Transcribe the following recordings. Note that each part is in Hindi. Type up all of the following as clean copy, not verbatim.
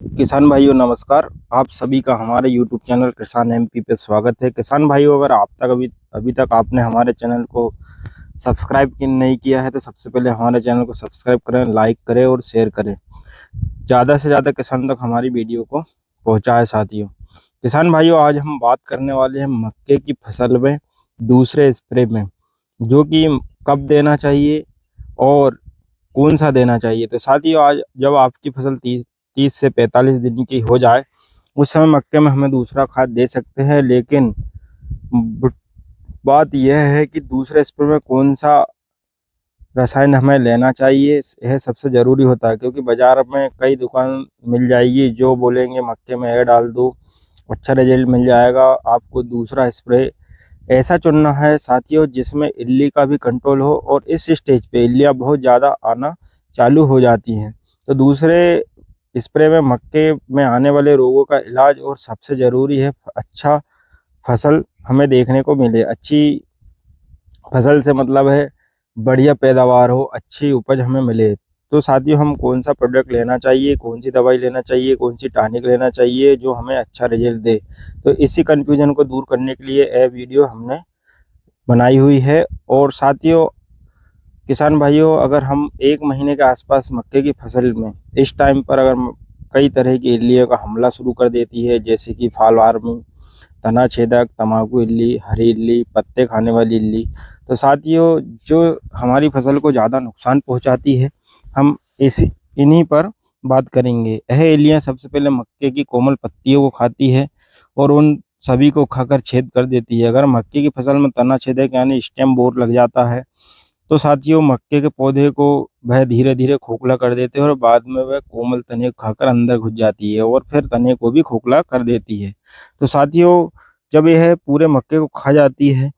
किसान भाइयों नमस्कार। आप सभी का हमारे YouTube चैनल किसान एमपी पे स्वागत है। किसान भाइयों, अगर आप तक अभी तक आपने हमारे चैनल को सब्सक्राइब नहीं किया है तो सबसे पहले हमारे चैनल को सब्सक्राइब करें, लाइक करें और शेयर करें। ज़्यादा से ज़्यादा किसान तक हमारी वीडियो को पहुँचाए साथियों। किसान भाइयों, आज हम बात करने वाले हैं मक्के की फसल में दूसरे स्प्रे में, जो कि कब देना चाहिए और कौन सा देना चाहिए। तो साथियों, आज जब आपकी फसल 30 से 45 दिन की हो जाए, उस समय मक्के में हमें दूसरा खाद दे सकते हैं। लेकिन बात यह है कि दूसरे स्प्रे में कौन सा रसायन हमें लेना चाहिए, यह सबसे ज़रूरी होता है। क्योंकि बाज़ार में कई दुकान मिल जाएगी जो बोलेंगे मक्के में यह डाल दो, अच्छा रिजल्ट मिल जाएगा। आपको दूसरा स्प्रे ऐसा चुनना है साथियों जिसमें इल्ली का भी कंट्रोल हो, और इस स्टेज पे इल्लियाँ बहुत ज़्यादा आना चालू हो जाती हैं। तो दूसरे स्प्रे में मक्के में आने वाले रोगों का इलाज, और सबसे ज़रूरी है अच्छा फसल हमें देखने को मिले। अच्छी फसल से मतलब है बढ़िया पैदावार हो, अच्छी उपज हमें मिले। तो साथियों, हम कौन सा प्रोडक्ट लेना चाहिए, कौन सी दवाई लेना चाहिए, कौन सी टॉनिक लेना चाहिए जो हमें अच्छा रिजल्ट दे, तो इसी कन्फ्यूजन को दूर करने के लिए यह वीडियो हमने बनाई हुई है। और साथियों, किसान भाइयों, अगर हम 1 महीने के आसपास मक्के की फसल में इस टाइम पर अगर कई तरह की इल्लियों का हमला शुरू कर देती है, जैसे कि फाल आर्मी, तना छेदक, तम्बाकू इल्ली, हरी इल्ली, पत्ते खाने वाली इल्ली, तो साथियों जो हमारी फसल को ज़्यादा नुकसान पहुंचाती है, हम इन्हीं पर बात करेंगे। यह इल्लियाँ सबसे पहले मक्के की कोमल पत्तियों को खाती है और उन सभी को खाकर छेद कर देती है। अगर मक्के की फसल में तना छेदक यानी स्टेम बोर लग जाता है, तो साथियों मक्के के पौधे को वह धीरे धीरे खोखला कर देते हैं और बाद में वह कोमल तने को खाकर अंदर घुस जाती है और फिर तने को भी खोखला कर देती है। तो साथियों, जब यह पूरे मक्के को खा जाती है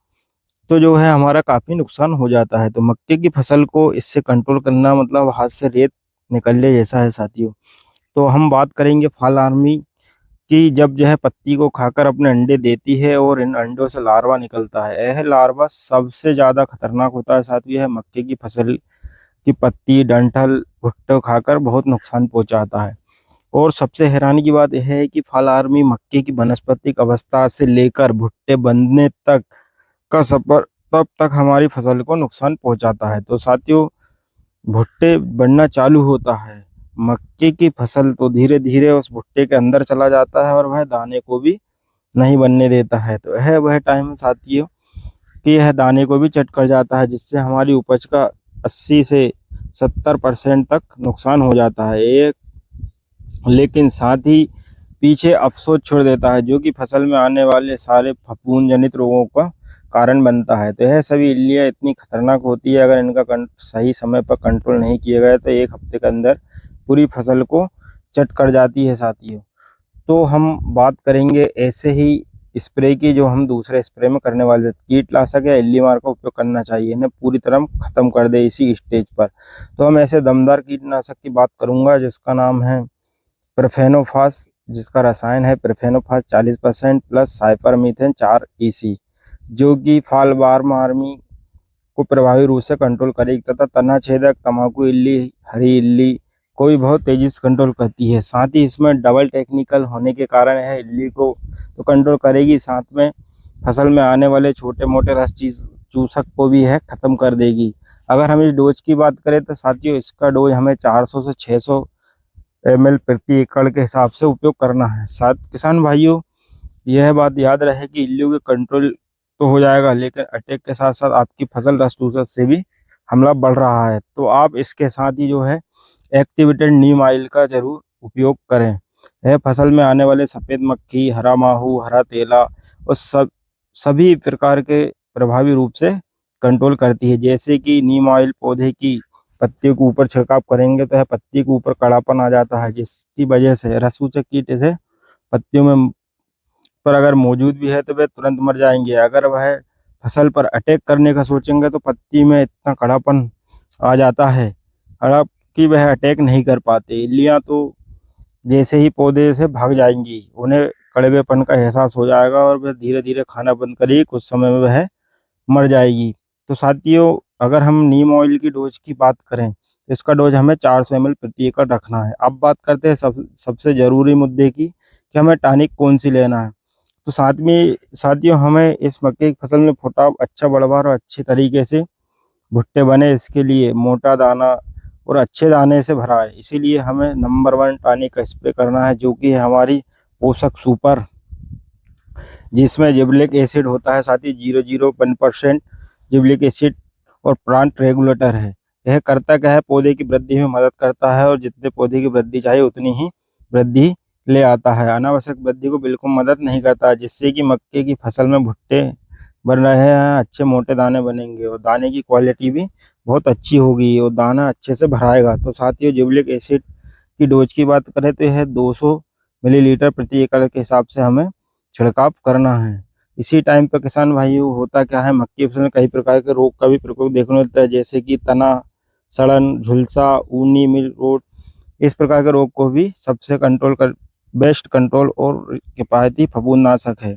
तो जो है हमारा काफ़ी नुकसान हो जाता है। तो मक्के की फसल को इससे कंट्रोल करना मतलब हाथ से रेत निकलने जैसा है साथियों। तो हम बात करेंगे फाल आर्मी कि जब जो है पत्ती को खाकर अपने अंडे देती है और इन अंडों से लार्वा निकलता है। यह लार्वा सबसे ज़्यादा खतरनाक होता है साथियों। यह मक्के की फसल की पत्ती, डंठल, भुट्टे खाकर बहुत नुकसान पहुंचाता है। और सबसे हैरानी की बात यह है कि फाल आर्मी मक्के की वानस्पतिक अवस्था से लेकर भुट्टे बनने तक का सफर, तब तक हमारी फसल को नुकसान पहुंचाता है। तो साथियों, भुट्टे बनना चालू होता है मक्के की फसल, तो धीरे धीरे उस भुट्टे के अंदर चला जाता है और वह दाने को भी नहीं बनने देता है। तो यह वह टाइम साथियों कि यह दाने को भी चट कर जाता है, जिससे हमारी उपज का 80 से 70% तक नुकसान हो जाता है एक। लेकिन साथ ही पीछे अफसोस छोड़ देता है, जो कि फसल में आने वाले सारे फफूंद जनित रोगों का कारण बनता है। तो यह सभी इल्लियाँ इतनी खतरनाक होती है, अगर इनका सही समय पर कंट्रोल नहीं किया गया तो 1 हफ्ते के अंदर पूरी फसल को चट कर जाती है साथियों। तो हम बात करेंगे ऐसे ही स्प्रे की, जो हम दूसरे स्प्रे में करने वाले कीटनाशक या इल्ली मार का उपयोग करना चाहिए, इन्हें पूरी तरह खत्म कर दे इसी स्टेज पर। तो हम ऐसे दमदार कीटनाशक की बात करूंगा जिसका नाम है प्रोफेनोफास, जिसका रसायन है प्रोफेनोफास 40% प्लस साइपरमीथेन 4 EC, जो कि फाल बार्म आर्मी को प्रभावी रूप से कंट्रोल करेगी तथा तना छेदक, तम्बाकू इल्ली, हरी इल्ली को भी बहुत तेजी से कंट्रोल करती है। साथ ही इसमें डबल टेक्निकल होने के कारण यह इल्ली को तो कंट्रोल करेगी, साथ में फसल में आने वाले छोटे मोटे रस चूसक को भी यह खत्म कर देगी। अगर हम इस डोज की बात करें तो साथियों इसका डोज हमें 400 से 600 ml प्रति एकड़ के हिसाब से उपयोग करना है। साथ किसान भाइयों, यह बात याद रहे कि इल्लियों के कंट्रोल तो हो जाएगा, लेकिन अटैक के साथ साथ आपकी फसल रस चूसक से भी हमला बढ़ रहा है। तो आप इसके साथ ही जो है एक्टिवेटेड नीम ऑयल का जरूर उपयोग करें। यह फसल में आने वाले सफ़ेद मक्खी, हरा माहू, हरा तेला और सभी प्रकार के प्रभावी रूप से कंट्रोल करती है। जैसे कि नीम ऑयल पौधे की पत्तियों के ऊपर छिड़काव करेंगे तो यह पत्ती के ऊपर कड़ापन आ जाता है, जिसकी वजह से रससूचक कीट से पत्तियों में पर अगर मौजूद भी है तो वे तुरंत मर जाएंगे। अगर वह फसल पर अटैक करने का सोचेंगे तो पत्ती में इतना कड़ापन आ जाता है कि वह अटैक नहीं कर पाते। इल्लियाँ तो जैसे ही पौधे से भाग जाएंगी, उन्हें कड़वेपन का एहसास हो जाएगा और वह धीरे धीरे खाना बंद करेगी, कुछ समय में वह मर जाएगी। तो साथियों, अगर हम नीम ऑयल की डोज की बात करें इसका डोज हमें 400 ml प्रति एकड़ रखना है। अब बात करते हैं सबसे ज़रूरी मुद्दे की कि हमें टॉनिक कौन सी लेना है। तो साथियों हमें इस मक्के की फसल में फुटाव अच्छा बढ़वा और अच्छे तरीके से भुट्टे बने, इसके लिए मोटा दाना और अच्छे दाने से भरा है। इसीलिए हमें नंबर 1 टॉनिक का स्प्रे करना है, जो कि है हमारी पोषक सुपर, जिसमें जिबलिक एसिड होता है। साथ ही 0.01% जिबलिक एसिड और प्लांट रेगुलेटर है। यह करता क्या है, पौधे की वृद्धि में मदद करता है और जितने पौधे की वृद्धि चाहिए उतनी ही वृद्धि ले आता है। अनावश्यक वृद्धि को बिल्कुल मदद नहीं करता, जिससे कि मक्के की फसल में भुट्टे बन रहे हैं, अच्छे मोटे दाने बनेंगे और दाने की क्वालिटी भी बहुत अच्छी होगी और दाना अच्छे से भराएगा। तो साथियों जिबलिक एसिड की डोज की बात करें तो यह 200 मिलीलीटर प्रति एकड़ के हिसाब से हमें छिड़काव करना है। इसी टाइम पर किसान भाइयों होता क्या है, मक्की फसल में कई प्रकार के रोग का भी प्रकोप देखने को मिलता है, जैसे कि तना, सड़न, झुलसा, ऊनी मिल रोग। इस प्रकार के रोग को भी सबसे बेस्ट कंट्रोल और किफायती फफूंदनाशक है।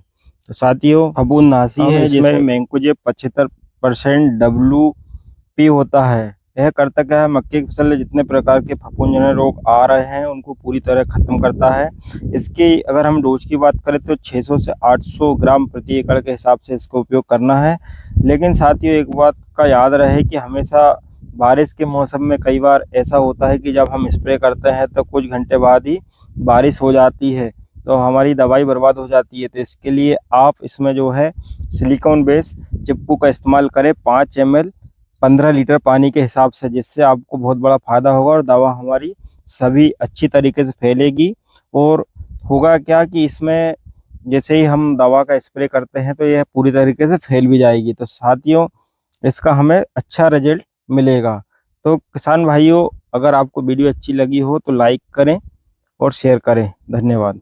तो साथियों फफूंदनाशी है जिसमें मैंकोजेब 75% WP होता है। यह करता क्या है, मक्के की फसल में जितने प्रकार के फफूंदजन्य रोग आ रहे हैं उनको पूरी तरह खत्म करता है। इसकी अगर हम डोज की बात करें तो 600 से 800 ग्राम प्रति एकड़ के हिसाब से इसका उपयोग करना है। लेकिन साथियों एक बात का याद रहे कि हमेशा बारिश के मौसम में कई बार ऐसा होता है कि जब हम स्प्रे करते हैं तो कुछ घंटे बाद ही बारिश हो जाती है, तो हमारी दवाई बर्बाद हो जाती है। तो इसके लिए आप इसमें जो है सिलिकॉन बेस चिप्पू का इस्तेमाल करें 5 ml 15 लीटर पानी के हिसाब से, जिससे आपको बहुत बड़ा फायदा होगा और दवा हमारी सभी अच्छी तरीके से फैलेगी। और होगा क्या कि इसमें जैसे ही हम दवा का स्प्रे करते हैं तो यह पूरी तरीके से फैल भी जाएगी। तो साथियों इसका हमें अच्छा रिजल्ट मिलेगा। तो किसान भाइयों अगर आपको वीडियो अच्छी लगी हो तो लाइक करें और शेयर करें। धन्यवाद।